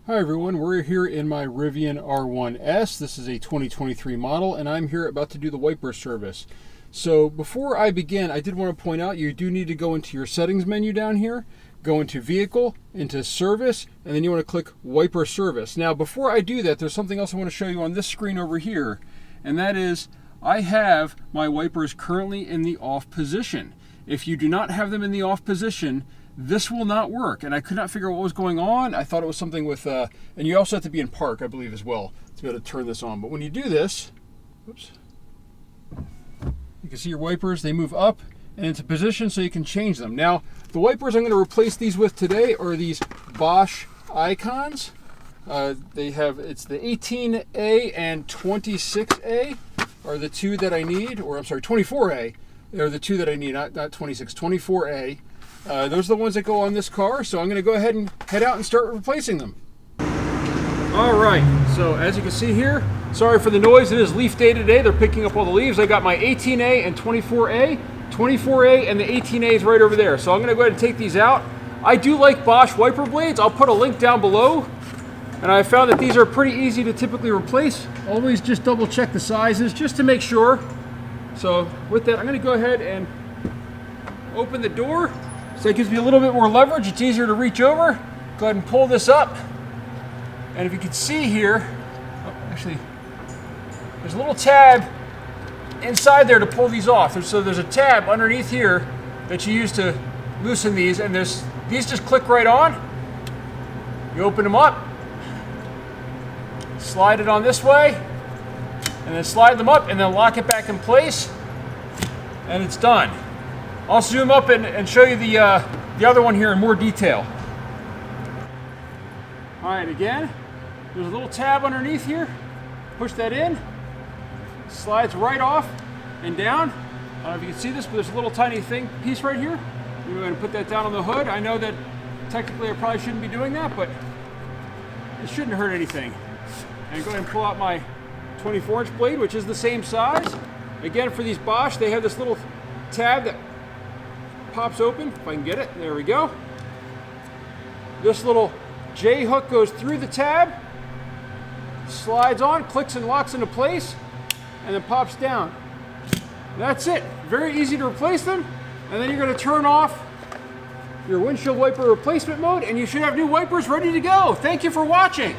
Hi everyone, we're here in my Rivian R1S. This is a 2023 model and I'm here about to do the wiper service. So before I begin, I did want to point out you do need to go into your settings menu down here, go into vehicle, into service, and then you want to click wiper service. Now before I do that, there's something else I want to show you on this screen over here, and that is I have my wipers currently in the off position. If you do not have them in the off position, this will not work, and I could not figure out what was going on. I thought it was something with, and you also have to be in park, I believe, as well, to be able to turn this on. But when you do this, oops, you can see your wipers, they move up and into position so you can change them. Now, the wipers I'm going to replace these with today are these Bosch Icons. It's the 18A and 26A are the two that I need, or I'm sorry, 24A are the two that I need, not 26, 24A. Those are the ones that go on this car, so I'm going to go ahead and head out and start replacing them. Alright, so as you can see here, sorry for the noise, it is leaf day today, they're picking up all the leaves. I got my 18A and 24A, 24A and the 18A is right over there. So I'm going to go ahead and take these out. I do like Bosch wiper blades, I'll put a link down below. And I found that these are pretty easy to typically replace. Always just double check the sizes just to make sure. So with that, I'm going to go ahead and open the door. So it gives me a little bit more leverage. It's easier to reach over. Go ahead and pull this up. And if you can see here, actually, there's a little tab inside there to pull these off. So there's a tab underneath here that you use to loosen these, and these just click right on. You open them up, slide it on this way, and then slide them up, and then lock it back in place, and it's done. I'll zoom up and show you the other one here in more detail. All right, again, there's a little tab underneath here. Push that in, slides right off and down. I don't know if you can see this, but there's a little tiny piece right here. I'm going to go ahead and put that down on the hood. I know that technically I probably shouldn't be doing that, but it shouldn't hurt anything. And go ahead and pull out my 24-inch blade, which is the same size. Again, for these Bosch, they have this little tab that pops open, if I can get it, there we go. This little J hook goes through the tab, slides on, clicks and locks into place, and then pops down. That's it, very easy to replace them, and then you're going to turn off your windshield wiper replacement mode, and you should have new wipers ready to go. Thank you for watching.